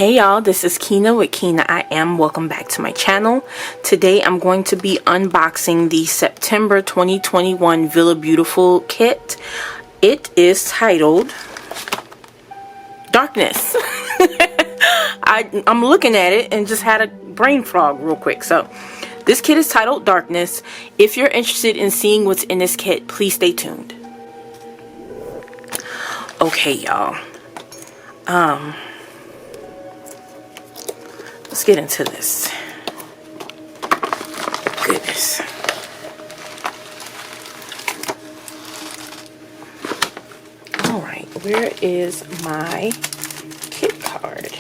Hey y'all, this is Kinah with KinahIAm. Welcome back to my channel. Today I'm going to be unboxing the September 2021 VillaBeauTIFFul kit. It is titled Darkness. I'm looking at it and just had a brain frog real quick. So this kit is titled Darkness. If you're interested in seeing what's in this kit, please stay tuned. Okay y'all. Let's get into this. Goodness. Alright, where is my kit card?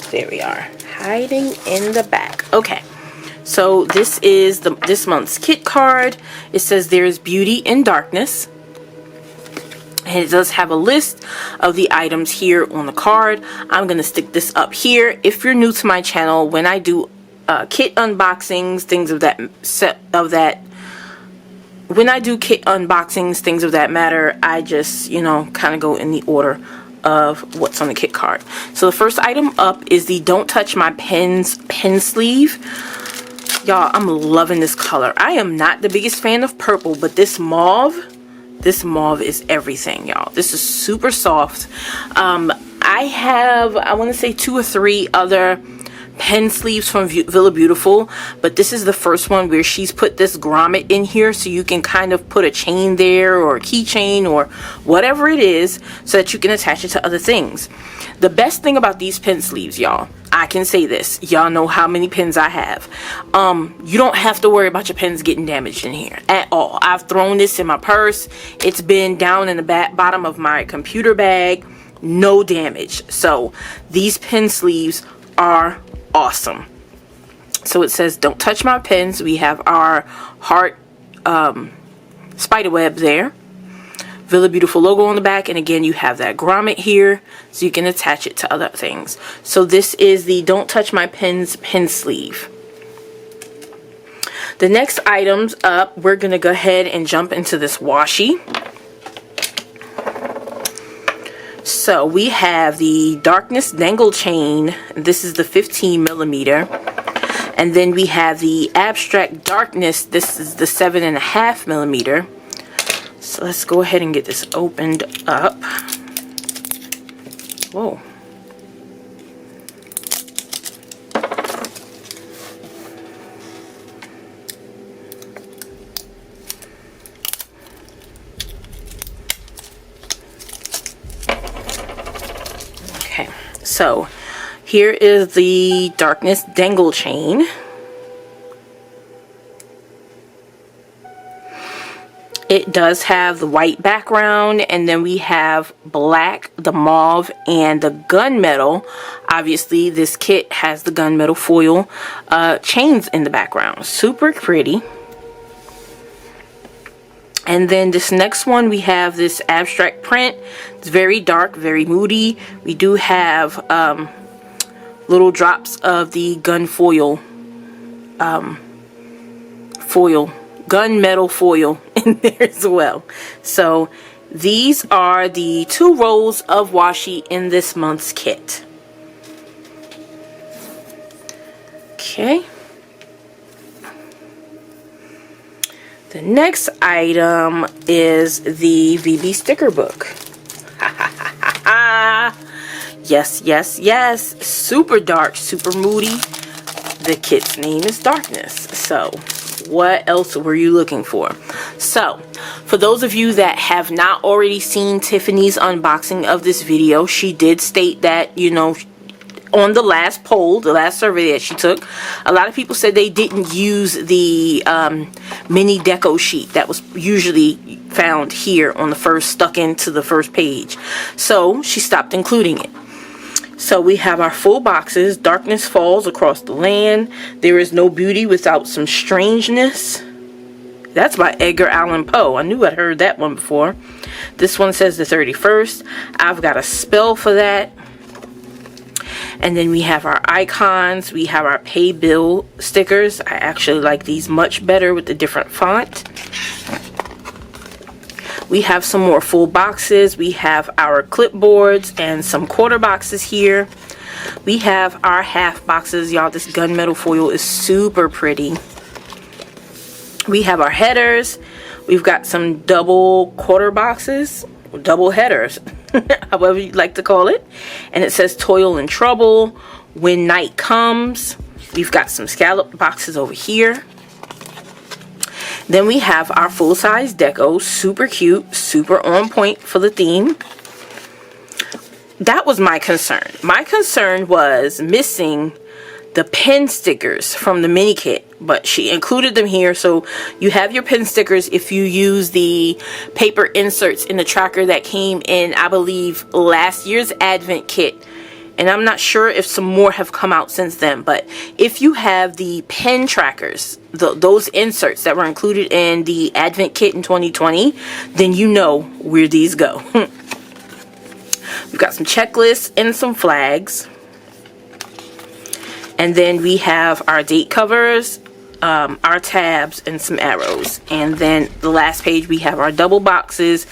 There we are. Hiding in the back. Okay. So this is this month's kit card. It says there is beauty in darkness. And it does have a list of the items here on the card. I'm going to stick this up here. If you're new to my channel, when I do kit unboxings, things of that when I do kit unboxings, things of that matter, I just, you know, kind of go in the order of what's on the kit card. So the first item up is the Don't Touch My Pens pen sleeve. Y'all, I'm loving this color. I am not the biggest fan of purple, but this mauve is everything, y'all. This is super soft. I have, I want to say 2 or 3 other pen sleeves from VillaBeauTIFFul, but this is the first one where she's put this grommet in here so you can kind of put a chain there or a keychain or whatever it is so that you can attach it to other things. The best thing about these pen sleeves, y'all, I can say this, y'all know how many pens I have. You don't have to worry about your pens getting damaged in here at all. I've thrown this in my purse. It's been down in the bottom of my computer bag. No damage. So these pen sleeves are awesome. So it says don't touch my pens. We have our heart spiderweb there. VillaBeauTIFFul logo on the back, and again you have that grommet here so you can attach it to other things. So this is the Don't Touch My Pens pen sleeve. The next items up, we're gonna go ahead and jump into this washi. So we have the Darkness dangle chain. This is the 15mm, and then we have the Abstract Darkness. This is the 7.5mm. So let's go ahead and get this opened up. Whoa. Okay, so here is the Darkness dangle chain. It does have the white background, and then we have black, the mauve, and the gunmetal. Obviously, this kit has the gunmetal foil chains in the background. Super pretty. And then this next one, we have this abstract print. It's very dark, very moody. We do have little drops of the gun foil, gunmetal foil in there as well. So these are the 2 rolls of washi in this month's kit. Okay. The next item is the VB sticker book. Yes, yes, yes. Super dark, super moody. The kit's name is Darkness. So what else were you looking for? So for those of you that have not already seen Tiffany's unboxing of this video, she did state that, you know, on the last poll, the last survey that she took, a lot of people said they didn't use the mini deco sheet that was usually found here on the first, stuck into the first page. So she stopped including it. So we have our full boxes. Darkness falls across the land. There is no beauty without some strangeness. That's by Edgar Allan Poe. I knew I'd heard that one before. This one says the 31st. I've got a spell for that. And then we have our icons. We have our pay bill stickers. I actually like these much better with the different font. We have some more full boxes. We have our clipboards and some quarter boxes here. We have our half boxes. Y'all, this gunmetal foil is super pretty. We have our headers. We've got some double quarter boxes, double headers, however you'd like to call it. And it says toil and trouble, when night comes. We've got some scallop boxes over here. Then we have our full-size deco, super cute, super on point for the theme. That was my concern. My concern was missing the pen stickers from the mini kit, but she included them here. So you have your pen stickers if you use the paper inserts in the tracker that came in, I believe, last year's Advent kit. And I'm not sure if some more have come out since then, but if you have the pen trackers, those inserts that were included in the Advent kit in 2020, then you know where these go. We've got some checklists and some flags. And then we have our date covers, our tabs, and some arrows. And then the last page we have our double boxes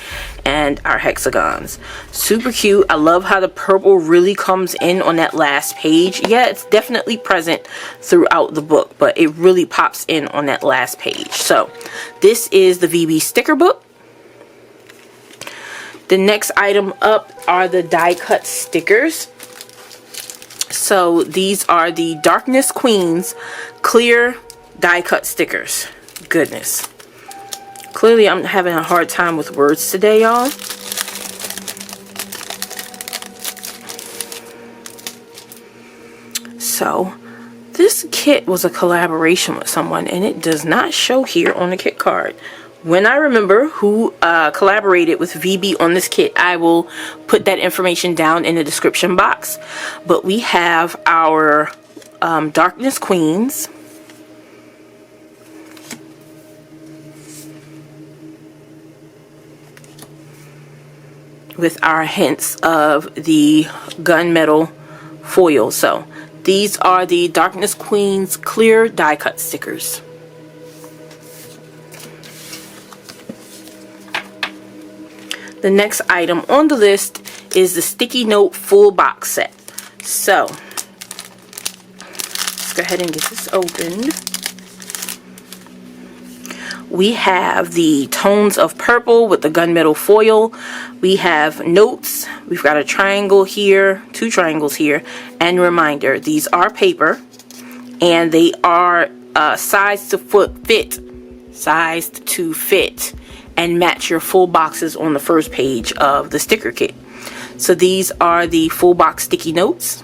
and our hexagons. Super cute. I love how the purple really comes in on that last page. Yeah, it's definitely present throughout the book, but it really pops in on that last page. So this is the VB sticker book. The next item up are the die cut stickers. So these are the Darkness Queens clear die cut stickers. Goodness. Clearly I'm having a hard time with words today, y'all. So this kit was a collaboration with someone, and it does not show here on the kit card. When I remember who collaborated with VB on this kit, I will put that information down in the description box. But we have our Darkness Queens. With our hints of the gunmetal foil. So these are the Darkness Queens clear die cut stickers. The next item on the list is the sticky note full box set. So let's go ahead and get this opened. We have the tones of purple with the gunmetal foil. We have notes. We've got a triangle here, two triangles here, and reminder. These are paper, and they are sized to fit, and match your full boxes on the first page of the sticker kit. So these are the full box sticky notes.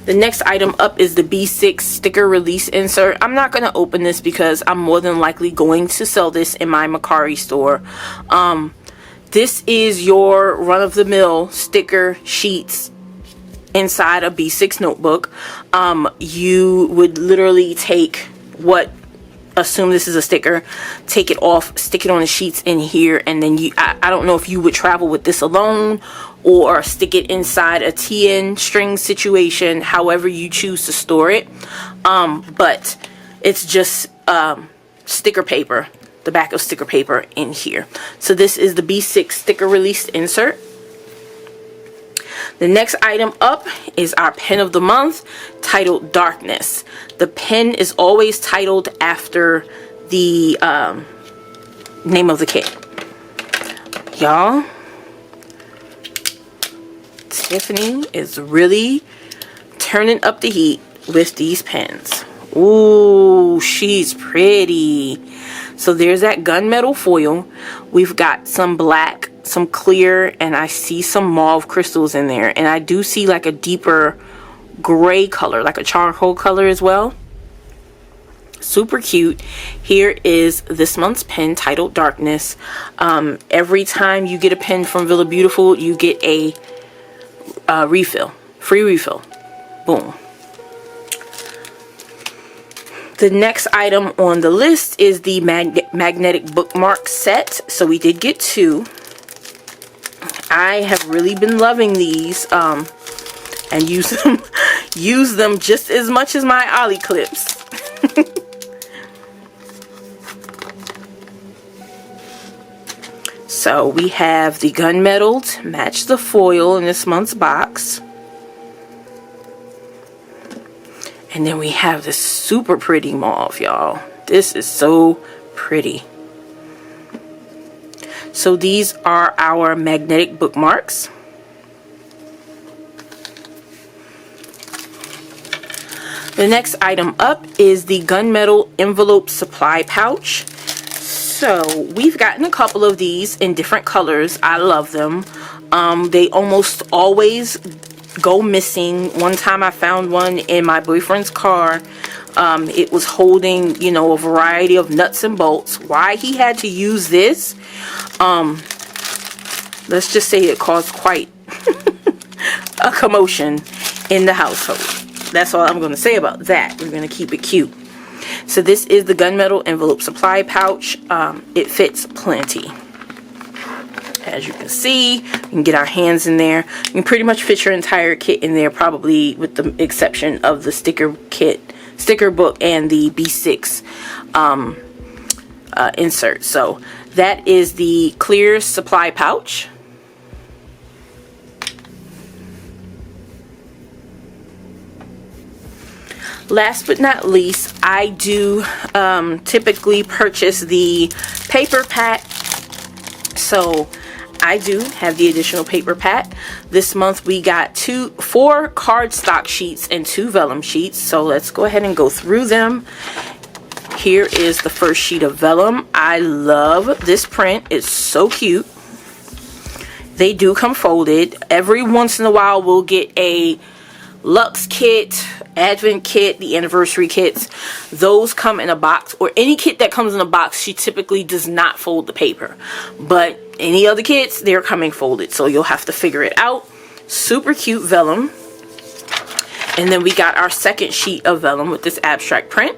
The next item up is the B6 sticker release insert. I'm not going to open this because I'm more than likely going to sell this in my Mercari store. This is your run-of-the-mill sticker sheets inside a B6 notebook. You would literally take assume this is a sticker, take it off, stick it on the sheets in here, and then I don't know if you would travel with this alone or stick it inside a TN string situation, however you choose to store it. But it's just sticker paper, the back of sticker paper in here. So this is the B6 sticker release insert. The next item up is our pen of the month, titled Darkness. The pen is always titled after the name of the kit. Y'all, Tiffany is really turning up the heat with these pens. Ooh, she's pretty. So there's that gunmetal foil. We've got some black, some clear, and I see some mauve crystals in there. And I do see like a deeper gray color, like a charcoal color as well. Super cute. Here is this month's pen titled Darkness. Every time you get a pen from VillaBeauTIFFul, you get a refill, free refill. Boom. The next item on the list is the magnetic bookmark set. So we did get two. I have really been loving these and use them just as much as my Ollie clips. So we have the gunmetal to match the foil in this month's box. And then we have this super pretty mauve, y'all. This is so pretty. So these are our magnetic bookmarks. The next item up is the gunmetal envelope supply pouch. So we've gotten a couple of these in different colors. I love them. They almost always go missing. One time I found one in my boyfriend's car. It was holding, you know, a variety of nuts and bolts. Why he had to use this, let's just say it caused quite a commotion in the household. That's all I'm going to say about that. We're going to keep it cute. So this is the gunmetal envelope supply pouch. It fits plenty. As you can see, we can get our hands in there. You can pretty much fit your entire kit in there, probably with the exception of the sticker book and the B6 insert. So that is the clear supply pouch. Last but not least, I do typically purchase the paper pack. So I do have the additional paper pack. This month we got 4 cardstock sheets and 2 vellum sheets. So let's go ahead and go through them. Here is the first sheet of vellum. I love this print. It's so cute. They do come folded. Every once in a while we'll get a Lux kit, Advent kit, the anniversary kits. Those come in a box, or any kit that comes in a box, she typically does not fold the paper. But any other kits, they're coming folded, so you'll have to figure it out. Super cute vellum. And then we got our second sheet of vellum with this abstract print.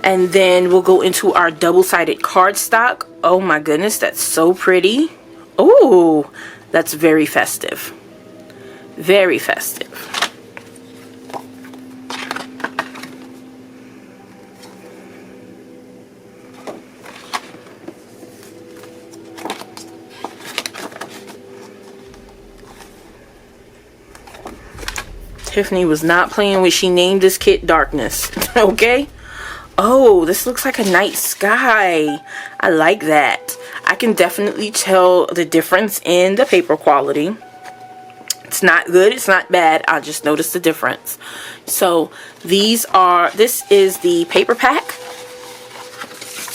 And then we'll go into our double-sided cardstock. Oh my goodness, that's so pretty. Oh, that's very festive. Very festive. Tiffany was not playing when she named this kit Darkness. Okay? Oh, this looks like a night sky. I like that. I can definitely tell the difference in the paper quality. It's not good, it's not bad, I just noticed the difference. So this is the paper pack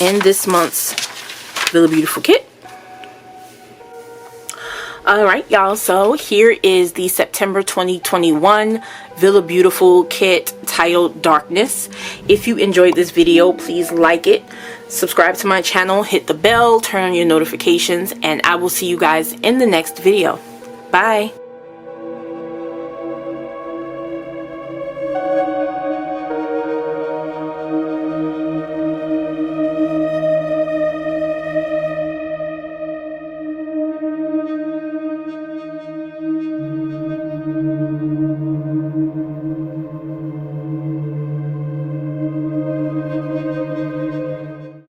in this month's VillaBeauTIFFul kit. Alright y'all, so here is the September 2021 VillaBeauTIFFul kit titled Darkness. If you enjoyed this video, please like it, subscribe to my channel, hit the bell, turn on your notifications, and I will see you guys in the next video. Bye!